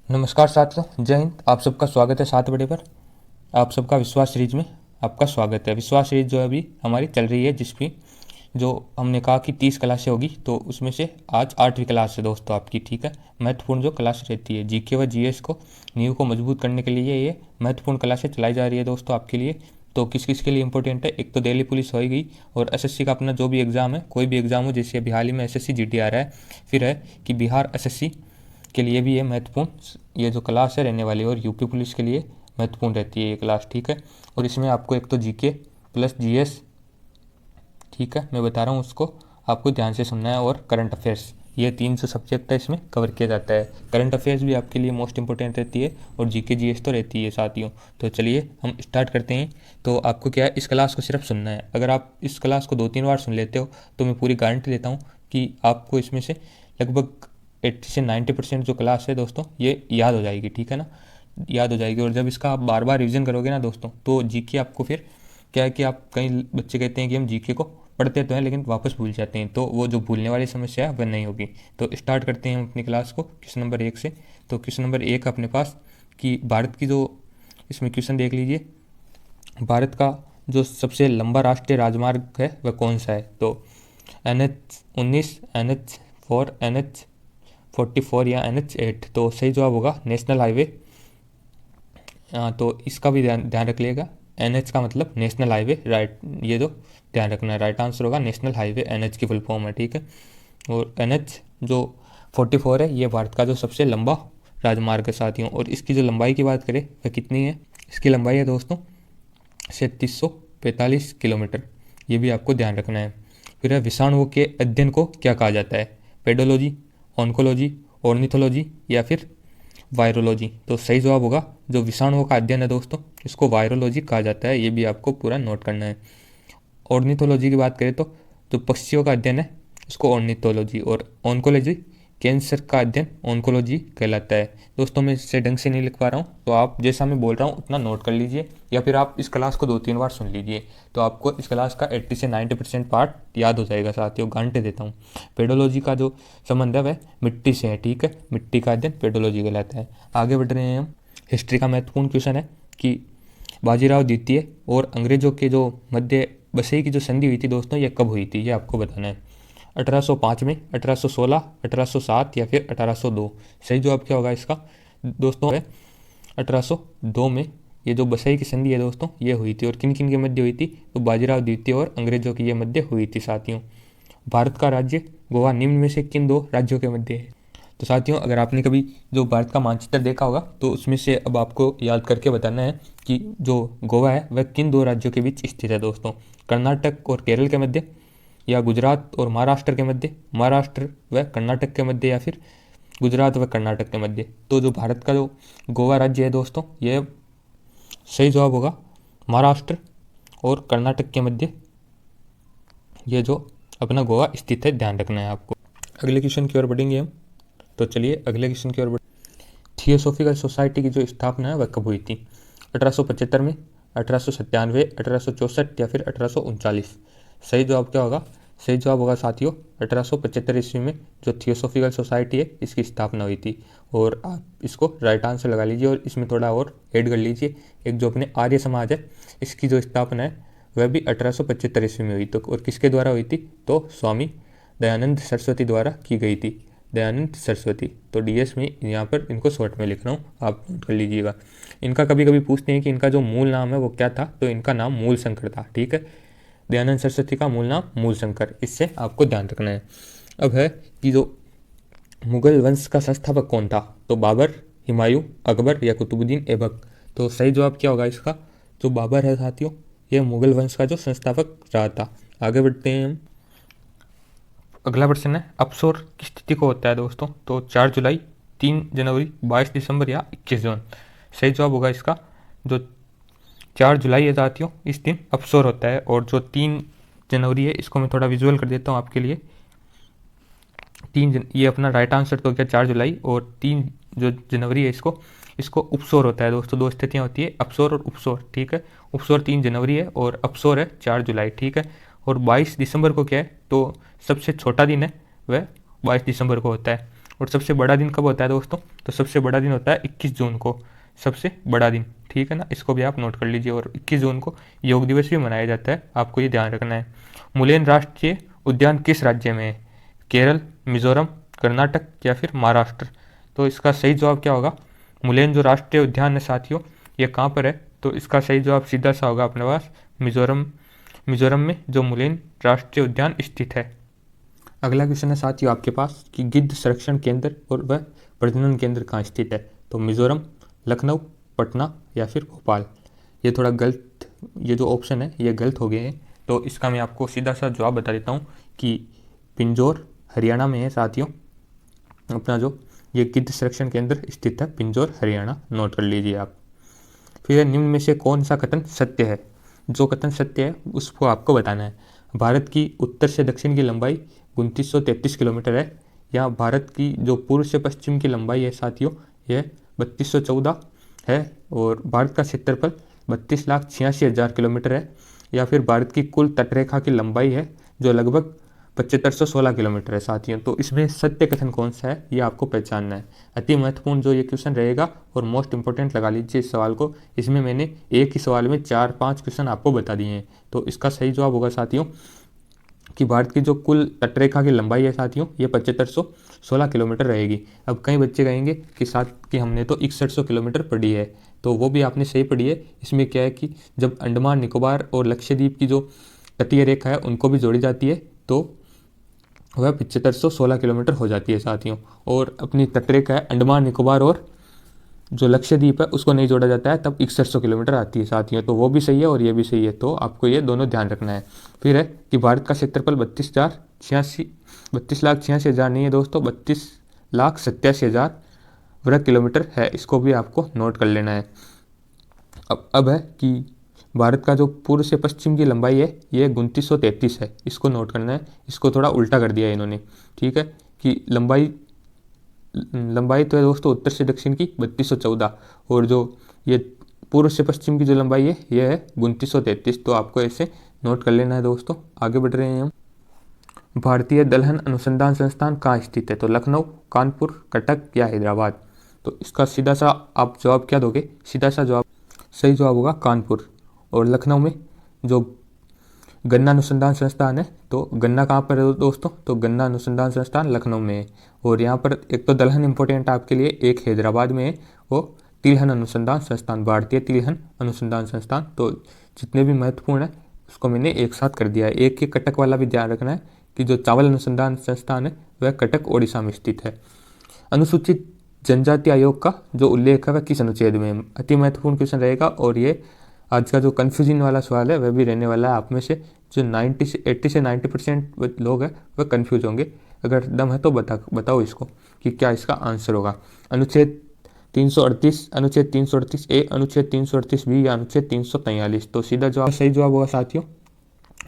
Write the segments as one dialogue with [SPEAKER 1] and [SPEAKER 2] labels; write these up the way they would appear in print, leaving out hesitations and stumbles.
[SPEAKER 1] नमस्कार साथियों, जय हिंद। आप सबका स्वागत है 7 बड़े पर। आप सबका विश्वास सीरीज में आपका स्वागत है। विश्वास सीरीज जो अभी हमारी चल रही है, जिसमें जो हमने कहा कि 30 क्लासें होगी, तो उसमें से आज 8वीं क्लास है दोस्तों आपकी। ठीक है, महत्वपूर्ण जो क्लास रहती है जीके व जीएस को नींव को मजबूत करने के लिए ये महत्वपूर्ण क्लासें चलाई जा रही है दोस्तों आपके लिए। तो किस किस के लिए इंपॉर्टेंट है? एक तो दिल्ली पुलिस होगी और एसएससी का अपना जो भी एग्ज़ाम है, कोई भी एग्ज़ाम हो, जैसे अभी हाल ही में एसएससी जीडी आ रहा है। फिर है कि बिहार एसएससी के लिए भी ये महत्वपूर्ण ये जो क्लास है रहने वाली है, और यूपी पुलिस के लिए महत्वपूर्ण रहती है ये क्लास। ठीक है, और इसमें आपको एक तो जीके प्लस जीएस, ठीक है, मैं बता रहा हूँ उसको आपको ध्यान से सुनना है, और करंट अफेयर्स, ये 3 जो सब्जेक्ट है इसमें कवर किया जाता है। करंट अफेयर्स भी आपके लिए मोस्ट इंपॉर्टेंट रहती है, और जीके जीएस तो रहती है साथियों। तो चलिए हम स्टार्ट करते हैं। तो आपको क्या है, इस क्लास को सिर्फ सुनना है। अगर आप इस क्लास को 2-3 बार सुन लेते हो तो मैं पूरी गारंटी देता हूँ कि आपको इसमें से लगभग 80 से 90% जो क्लास है दोस्तों ये याद हो जाएगी। ठीक है ना, याद हो जाएगी। और जब इसका आप बार बार रिवीजन करोगे ना दोस्तों, तो जीके आपको फिर क्या है कि आप, कई बच्चे कहते हैं कि हम जीके को पढ़ते तो हैं लेकिन वापस भूल जाते हैं, तो वो जो भूलने वाली समस्या है वह नहीं होगी। तो स्टार्ट करते हैं हम अपनी क्लास को क्वेश्चन नंबर 1 से। तो क्वेश्चन नंबर 1 अपने पास कि भारत की जो, इसमें क्वेश्चन देख लीजिए, भारत का जो सबसे लंबा राष्ट्रीय राजमार्ग है वह कौन सा है? तो NH-19, NH-4, NH-44 या NH-8। तो सही जवाब होगा नेशनल हाईवे। तो इसका भी ध्यान ध्यान रख लिएगा। NH का मतलब नेशनल हाईवे, राइट, ये जो ध्यान रखना है, राइट आंसर होगा नेशनल हाईवे। NH की फुल फॉर्म है। ठीक है, और NH जो 44 है ये भारत का जो सबसे लंबा राजमार्ग है साथियों। और इसकी जो लंबाई की बात करें वह कितनी है? इसकी लंबाई है दोस्तों 3745 किलोमीटर। ये भी आपको ध्यान रखना है। फिर है विषाणुओं के अध्ययन को क्या कहा जाता है? पेडोलॉजी, ऑन्कोलॉजी, ऑर्निथोलॉजी या फिर वायरोलॉजी। तो सही जवाब होगा जो विषाणुओं का अध्ययन है दोस्तों, इसको वायरोलॉजी कहा जाता है। ये भी आपको पूरा नोट करना है। ऑर्निथोलॉजी की बात करें तो जो पक्षियों का अध्ययन है उसको ऑर्निथोलॉजी, और ऑन्कोलॉजी कैंसर का अध्ययन ऑन्कोलॉजी कहलाता है। दोस्तों मैं इससे ढंग से नहीं लिख पा रहा हूँ, तो आप जैसा मैं बोल रहा हूँ उतना नोट कर लीजिए, या फिर आप इस क्लास को 2-3 बार सुन लीजिए, तो आपको इस क्लास का 80 से 90% पार्ट याद हो जाएगा साथियों, गारंटी देता हूँ। पेडोलॉजी का जो संबंध है वह मिट्टी से है। ठीक है, मिट्टी का अध्ययन पेडोलॉजी कहलाता है। आगे बढ़ रहे हैं हम। हिस्ट्री का महत्वपूर्ण क्वेश्चन है कि बाजीराव द्वितीय और अंग्रेजों के जो मध्य बसई की जो संधि हुई थी दोस्तों, ये कब हुई थी? ये आपको बताना है। 1805 में, 1816, 1807 या फिर 1802। सही जवाब क्या होगा इसका दोस्तों है 1802 में। ये जो बसई की संधि है दोस्तों ये हुई थी, और किन किन के मध्य हुई थी? तो बाजीराव द्वितीय और अंग्रेजों की ये मध्य हुई थी साथियों। भारत का राज्य गोवा निम्न में से किन 2 राज्यों के मध्य है? तो साथियों अगर आपने कभी जो भारत का मानचित्र देखा होगा, तो उसमें से अब आपको याद करके बताना है कि जो गोवा है वह किन 2 राज्यों के बीच स्थित है दोस्तों। कर्नाटक और केरल के मध्य, या गुजरात और महाराष्ट्र के मध्य, महाराष्ट्र व कर्नाटक के मध्य, या फिर गुजरात व कर्नाटक के मध्य। तो जो भारत का जो गोवा राज्य है दोस्तों, ये सही जवाब होगा महाराष्ट्र और कर्नाटक के मध्य ये जो अपना गोवा स्थित है, ध्यान रखना है आपको। अगले क्वेश्चन की ओर बढ़ेंगे हम। तो चलिए अगले क्वेश्चन की ओर थियोसॉफिकल सोसाइटी की जो स्थापना है वह कब हुई थी? 1875 में, 1897, 1864 या फिर 1839। सही जवाब क्या होगा? सही जवाब होगा साथियों 1875 ईस्वी में जो थियोसॉफिकल सोसाइटी है इसकी स्थापना हुई थी। और आप इसको राइट आंसर लगा लीजिए, और इसमें थोड़ा और ऐड कर लीजिए। एक जो अपने आर्य समाज है इसकी जो स्थापना है वह भी 1875 ईस्वी में हुई। तो और किसके द्वारा हुई थी? तो स्वामी दयानंद सरस्वती द्वारा की गई थी। दयानंद सरस्वती। तो डीएस में यहाँ पर इनको शॉर्ट में लिख रहा हूँ, आप नोट कर लीजिएगा। इनका कभी कभी पूछते हैं कि इनका जो मूल नाम है वो क्या था, तो इनका नाम मूल शंकर था। ठीक है, दयानंद सरस्वती का मूल नाम मूल शंकर, इससे आपको ध्यान रखना है। अब है कि जो मुगल वंश का संस्थापक कौन था? तो बाबर, हुमायूं, अकबर या कुतुबुद्दीन ऐबक। तो सही जवाब क्या होगा इसका? जो बाबर है साथियों, ये मुगल वंश का जो संस्थापक रहा था। आगे बढ़ते हैं हम। अगला प्रश्न है अफसोर किस तिथि को होता है दोस्तों? तो 4 जुलाई, 3 जनवरी, 22 दिसंबर या 21 जून। सही जवाब होगा इसका जो 4 जुलाई है साथियों, इस दिन अफसोर होता है। और जो 3 जनवरी है इसको मैं थोड़ा विजुअल कर देता हूँ आपके लिए। ये अपना राइट आंसर तो क्या 4 जुलाई, और 3 जो जनवरी है इसको उपसोर होता है दोस्तों। 2 स्थितियाँ होती है, अफसोर और उपसोर। ठीक है, उपसोर 3 जनवरी है और अफसोर है 4 जुलाई। ठीक है, और 22 दिसंबर को क्या है? तो सबसे छोटा दिन है वह 22 दिसंबर को होता है। और सबसे बड़ा दिन कब होता है दोस्तों? तो सबसे बड़ा दिन होता है 21 जून को, सबसे बड़ा दिन, ठीक है ना, इसको भी आप नोट कर लीजिए। और 21 जून को योग दिवस भी मनाया जाता है, आपको ये ध्यान रखना है। मुलेन राष्ट्रीय उद्यान किस राज्य में है? केरल, मिजोरम, कर्नाटक या फिर महाराष्ट्र? तो इसका सही जवाब क्या होगा? मुलेन जो राष्ट्रीय उद्यान है साथियों, ये कहाँ पर है? तो इसका सही जवाब सीधा सा होगा अपने पास मिजोरम, मिजोरम में जो मुलेन राष्ट्रीय उद्यान स्थित है। अगला क्वेश्चन है साथियों आपके पास कि गिद्ध संरक्षण केंद्र और वह प्रजनन केंद्र कहाँ स्थित है? तो मिजोरम, लखनऊ, पटना या फिर भोपाल? ये थोड़ा गलत, ये जो ऑप्शन है ये गलत हो गए हैं, तो इसका मैं आपको सीधा सा जवाब बता देता हूँ कि पिंजौर हरियाणा में है साथियों। अपना जो ये गिद्ध संरक्षण केंद्र स्थित है पिंजौर हरियाणा, नोट कर लीजिए आप। फिर निम्न में से कौन सा कथन सत्य है? जो कथन सत्य है उसको आपको बताना है। भारत की उत्तर से दक्षिण की लंबाई 2933 किलोमीटर है, या भारत की जो पूर्व से पश्चिम की लंबाई है साथियों यह 3214 है, और भारत का क्षेत्रफल 32,86,000 किलोमीटर है, या फिर भारत की कुल तटरेखा की लंबाई है जो लगभग 7516 किलोमीटर है साथियों। तो इसमें सत्य कथन कौन सा है ये आपको पहचानना है। अति महत्वपूर्ण जो ये क्वेश्चन रहेगा और मोस्ट इंपॉर्टेंट लगा लीजिए इस सवाल को। इसमें मैंने एक ही सवाल में 4-5 क्वेश्चन आपको बता दिए हैं। तो इसका सही जवाब होगा साथियों कि भारत की जो कुल तटरेखा की लंबाई है साथियों ये 7516 किलोमीटर रहेगी। अब कई बच्चे कहेंगे कि साथ कि हमने तो 6100 किलोमीटर पढ़ी है, तो वो भी आपने सही पढ़ी है। इसमें क्या है कि जब अंडमान निकोबार और लक्षद्वीप की जो तटीय रेखा है उनको भी जोड़ी जाती है तो वह 7516 किलोमीटर हो जाती है साथियों। और अपनी तटरेखा है अंडमान निकोबार और जो लक्षद्वीप है उसको नहीं जोड़ा जाता है तब 6100 किलोमीटर आती है साथियों। तो वो भी सही है और ये भी सही है, तो आपको ये दोनों ध्यान रखना है। फिर है कि भारत का क्षेत्रफल 32,86,000 नहीं है दोस्तों, 32,87,000 वर्ग किलोमीटर है, इसको भी आपको नोट कर लेना है। अब है कि भारत का जो पूर्व से पश्चिम की लंबाई है ये 2933 है, इसको नोट करना है। इसको थोड़ा उल्टा कर दिया है इन्होंने, ठीक है, कि लंबाई तो है दोस्तों उत्तर से दक्षिण की 3214, और जो ये पूर्व से पश्चिम की जो लंबाई है ये है 2933। तो आपको ऐसे नोट कर लेना है दोस्तों। आगे बढ़ रहे हैं हम। भारतीय दलहन अनुसंधान संस्थान कहाँ स्थित है? तो लखनऊ, कानपुर, कटक या हैदराबाद? तो इसका सीधा सा आप जवाब क्या दोगे? सीधा सा जवाब, सही जवाब होगा कानपुर। और लखनऊ में जो गन्ना अनुसंधान संस्थान है, तो गन्ना कहाँ पर है दोस्तों? तो गन्ना अनुसंधान संस्थान लखनऊ में है। और यहाँ पर एक तो दलहन इंपॉर्टेंट आपके लिए, एक हैदराबाद में है, वो तिलहन अनुसंधान संस्थान, भारतीय तिलहन अनुसंधान संस्थान। तो जितने भी महत्वपूर्ण है उसको मैंने एक साथ कर दिया है। एक ही कटक वाला भी ध्यान रखना है कि जो चावल अनुसंधान संस्थान है वह कटक ओडिशा में स्थित है। अनुसूचित जनजाति आयोग का जो उल्लेख है वह किस अनुच्छेद में है? अति महत्वपूर्ण क्वेश्चन रहेगा, और ये आज का जो कन्फ्यूजन वाला सवाल है वह भी रहने वाला है। आप में से जो 80 से 90% लोग हैं वह कन्फ्यूज होंगे। अगर दम है तो बताओ इसको कि क्या इसका आंसर होगा। अनुच्छेद 338, अनुच्छेद 338 ए, अनुच्छेद 338 बी या अनुच्छेद 343? तो सीधा जवाब, सही जवाब होगा साथियों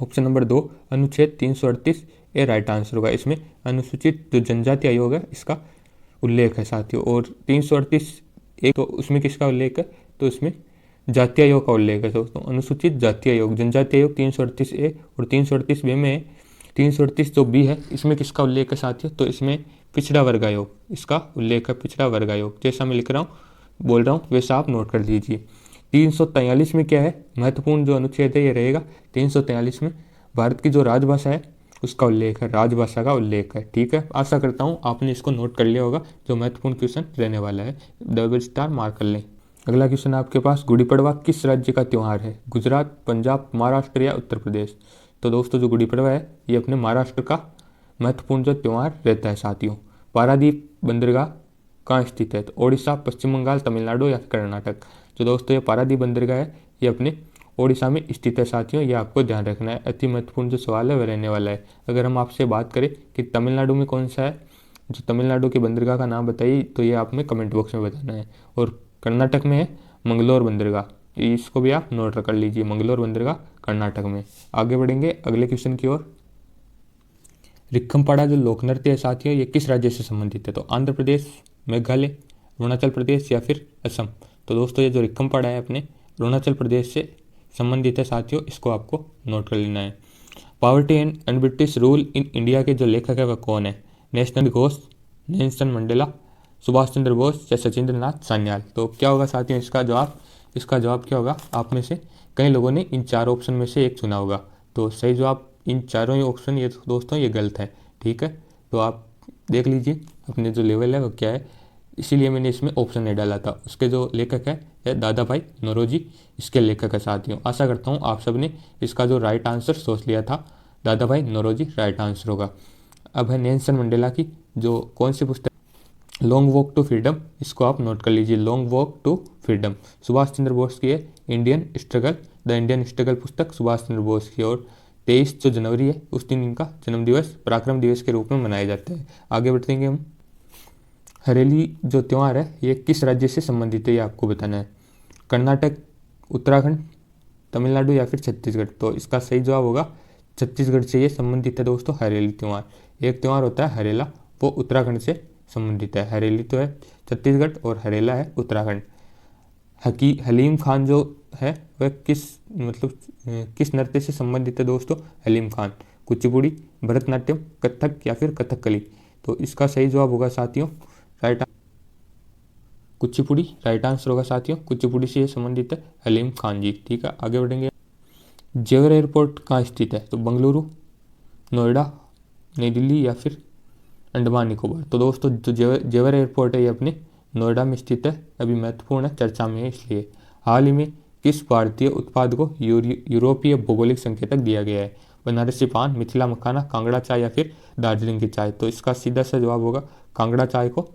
[SPEAKER 1] ऑप्शन नंबर 2, अनुच्छेद 338 ए राइट आंसर होगा। इसमें अनुसूचित जो जनजाति आयोग है इसका उल्लेख है साथियों। और 338 एक, तो उसमें किसका उल्लेख है? तो इसमें जातीय आयोग का उल्लेख है दोस्तों। अनुसूचित जातीय आयोग, जनजातीय आयोग 338 ए, और 338 बी में 338 जो बी है इसमें किसका उल्लेख है साथियों? तो इसमें पिछड़ा वर्ग आयोग, इसका उल्लेख है पिछड़ा वर्ग आयोग। जैसा मैं लिख रहा हूँ बोल रहा हूँ वैसा आप नोट कर लीजिए। 343 में क्या है? महत्वपूर्ण जो अनुच्छेद है ये रहेगा 343 में भारत की जो राजभाषा है उसका उल्लेख है, राजभाषा का उल्लेख है। ठीक है, आशा करता हूँ आपने इसको नोट कर लिया होगा। जो महत्वपूर्ण क्वेश्चन रहने वाला है डबल स्टार मार्क कर लें। अगला क्वेश्चन आपके पास, गुड़ी पड़वा किस राज्य का त्यौहार है? गुजरात, पंजाब, महाराष्ट्र या उत्तर प्रदेश? तो दोस्तों जो गुड़ी पड़वा है ये अपने महाराष्ट्र का महत्वपूर्ण जो त्यौहार रहता है साथियों। पारादीप बंदरगाह कहाँ स्थित है? तो ओडिशा, पश्चिम बंगाल, तमिलनाडु या कर्नाटक? जो दोस्तों ये पारादीप बंदरगाह है ये अपने ओडिशा में स्थित है साथियों, ये आपको ध्यान रखना है। अति महत्वपूर्ण जो सवाल है वह रहने वाला है। अगर हम आपसे बात करें कि तमिलनाडु में कौन सा है, जो तमिलनाडु की बंदरगाह का नाम बताइए, तो ये आपने कमेंट बॉक्स में बताना है। और कर्नाटक में है मंगलोर बंदरगाह, इसको भी आप नोट कर लीजिए, मंगलोर बंदरगाह कर्नाटक में। आगे बढ़ेंगे अगले क्वेश्चन की ओर। रिक्खमपाड़ा जो लोक नृत्य है साथियों ये किस राज्य से संबंधित है? तो आंध्र प्रदेश, मेघालय, अरुणाचल प्रदेश या फिर असम? तो दोस्तों ये जो रिक्खमपाड़ा है अपने अरुणाचल प्रदेश से संबंधित है साथियों, इसको आपको नोट कर लेना है। Poverty and unbritish rule in India के जो लेखक है वह कौन है? National Ghosh, Nelson Mandela, Subhash Chandra Bose या सचिंद्र नाथ सान्याल। तो क्या होगा साथियों इसका जवाब? इसका जवाब क्या होगा? आप में से कई लोगों ने इन चार ऑप्शन में से एक चुना होगा। तो सही जवाब इन चारों ही ऑप्शन ये दोस्तों ये गलत है। ठीक है, तो आप देख लीजिए अपने जो लेवल है वो क्या है, इसीलिए मैंने इसमें ऑप्शन नहीं डाला था। उसके जो लेखक है दादा भाई नौरोजी, इसके लेखक है साथियों। आशा करता हूँ आप सब ने इसका जो राइट आंसर सोच लिया था, दादा भाई नौरोजी राइट आंसर होगा। अब है नेल्सन मंडेला की जो कौन सी पुस्तक, लॉन्ग वॉक टू फ्रीडम, इसको आप नोट कर लीजिए, long walk to freedom. Subhash Chandra Bose की है Indian struggle, the Indian struggle पुस्तक सुभाष चंद्र बोस की। और 23 जो जनवरी है उस दिन इनका जन्मदिवस पराक्रम दिवस के रूप में मनाया जाता है। आगे बढ़ेंगे हम। हरेली जो त्यौहार है ये किस राज्य से संबंधित है, ये आपको बताना है। कर्नाटक, उत्तराखंड, तमिलनाडु या फिर छत्तीसगढ़। तो इसका सही जवाब होगा छत्तीसगढ़ से ये संबंधित है दोस्तों हरेली त्यौहार। एक त्यौहार होता है हरेला, वो उत्तराखंड से संबंधित है। हरेली तो है छत्तीसगढ़ और हरेला है उत्तराखंड। हलीम खान जो है वह किस नृत्य से संबंधित है दोस्तों? हलीम खान कुचिपुड़ी, भरतनाट्यम, कथक या फिर कथकली। तो इसका सही जवाब होगा साथियों कुचिपुड़ी राइट आंसर होगा साथियों। कुचिपुड़ी से संबंधित है हलीम खान जी। ठीक है, आगे बढ़ेंगे। जेवर एयरपोर्ट कहाँ स्थित है? तो बेंगलुरु, नोएडा, नई दिल्ली या फिर अंडमान निकोबार। तो दोस्तों जो जेवर एयरपोर्ट है ये अपने नोएडा में स्थित है, अभी महत्वपूर्ण है, चर्चा में है इसलिए। हाल ही में किस भारतीय उत्पाद को यूरोपीय भौगोलिक संकेतक दिया गया है? बनारसी पान, मिथिला मखाना, कांगड़ा चाय या फिर दार्जिलिंग की चाय। तो इसका सीधा सा जवाब होगा कांगड़ा चाय को,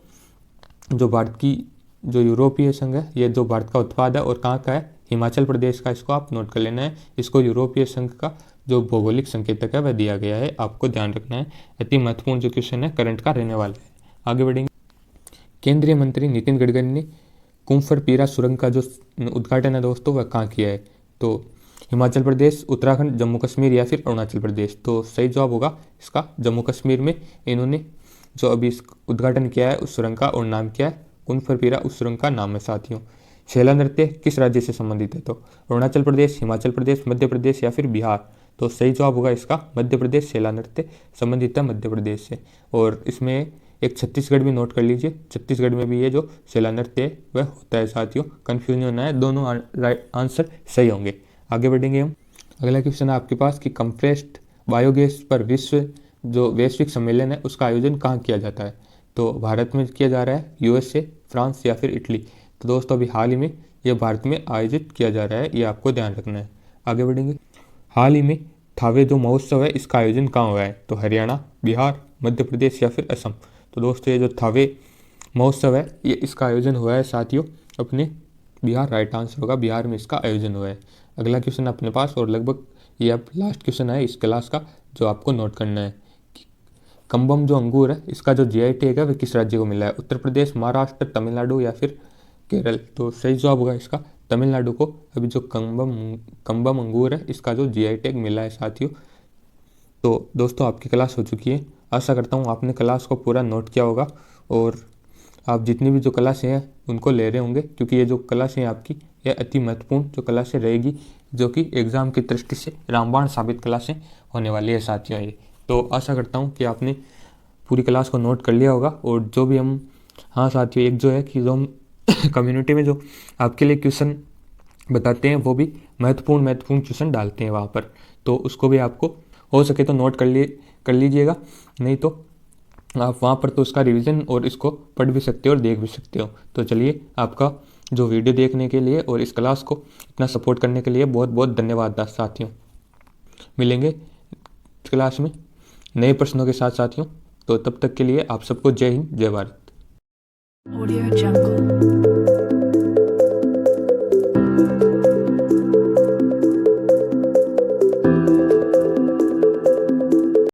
[SPEAKER 1] जो भारत की जो यूरोपीय संघ है, ये जो भारत का उत्पाद है और कहाँ का है? हिमाचल प्रदेश का। इसको आप नोट कर लेना है। इसको यूरोपीय संघ का जो भौगोलिक संकेतक है वह दिया गया है, आपको ध्यान रखना है। अति महत्वपूर्ण जो क्वेश्चन है करंट का रहने वाला है। आगे बढ़ेंगे। केंद्रीय मंत्री नितिन गडकरी ने कुम्फरपीरा सुरंग का जो उद्घाटन है दोस्तों वह कहाँ किया है? तो हिमाचल प्रदेश, उत्तराखंड, जम्मू कश्मीर या फिर अरुणाचल प्रदेश। तो सही जवाब होगा इसका जम्मू कश्मीर में इन्होंने जो अभी उद्घाटन किया है उस सुरंग का, और नाम क्या है? कुम्फरपीरा उस सुरंग का नाम है साथियों। शैला नृत्य किस राज्य से संबंधित है? तो अरुणाचल प्रदेश, हिमाचल प्रदेश, मध्य प्रदेश या फिर बिहार। तो सही जवाब होगा इसका मध्य प्रदेश। शैला नृत्य संबंधित है मध्य प्रदेश से। और इसमें एक छत्तीसगढ़ भी नोट कर लीजिए, छत्तीसगढ़ में भी ये जो शैला नृत्य है वह होता है साथियों। कन्फ्यूज नहीं होना है, दोनों राइट आंसर सही होंगे। आगे बढ़ेंगे हम। अगला क्वेश्चन है आपके पास कि कंप्रेस्ड बायोगैस पर जो वैश्विक सम्मेलन है उसका आयोजन कहाँ किया जाता है? तो भारत में किया जा रहा है, यूएसए, फ्रांस या फिर इटली। तो दोस्तों अभी हाल ही में यह भारत में आयोजित किया जा रहा है, ये आपको ध्यान रखना है। आगे बढ़ेंगे। हाल ही में थावे जो महोत्सव है इसका आयोजन कहाँ हुआ है? तो हरियाणा, बिहार, मध्य प्रदेश या फिर असम। तो दोस्तों ये जो थावे महोत्सव है ये इसका आयोजन हुआ है साथियों अपने बिहार, राइट आंसर होगा बिहार में इसका आयोजन हुआ है। अगला क्वेश्चन अपने पास, और लगभग ये अब लास्ट क्वेश्चन है इस क्लास का जो आपको नोट करना है। कम्बम जो अंगूर है इसका जो जीआई टैग है वह किस राज्य को मिला है? उत्तर प्रदेश, महाराष्ट्र, तमिलनाडु या फिर केरल। तो सही जवाब होगा इसका तमिलनाडु को। अभी जो कम्बम अंगूर है इसका जो जीआई टैग मिला है साथियों। तो दोस्तों आपकी क्लास हो चुकी है, आशा करता हूँ आपने क्लास को पूरा नोट किया होगा और आप जितनी भी जो क्लासें हैं उनको ले रहे होंगे, क्योंकि ये जो क्लासें हैं आपकी यह अति महत्वपूर्ण जो क्लासें रहेगी, जो कि एग्ज़ाम की दृष्टि से रामबाण साबित क्लासें होने वाली है साथियों ये। तो आशा करता हूँ कि आपने पूरी क्लास को नोट कर लिया होगा। और जो भी हम, हाँ साथियों, एक जो है कि जो हम कम्युनिटी में जो आपके लिए क्वेश्चन बताते हैं वो भी महत्वपूर्ण क्वेश्चन डालते हैं वहाँ पर, तो उसको भी आपको हो सके तो नोट कर लीजिएगा, नहीं तो आप वहाँ पर तो उसका रिवीजन और इसको पढ़ भी सकते हो और देख भी सकते हो। तो चलिए, आपका जो वीडियो देखने के लिए और इस क्लास को इतना सपोर्ट करने के लिए बहुत बहुत धन्यवाद साथियों। मिलेंगे क्लास में नए प्रश्नों के साथ साथियों। तो तब तक के लिए आप सबको जय हिंद, जय भारत।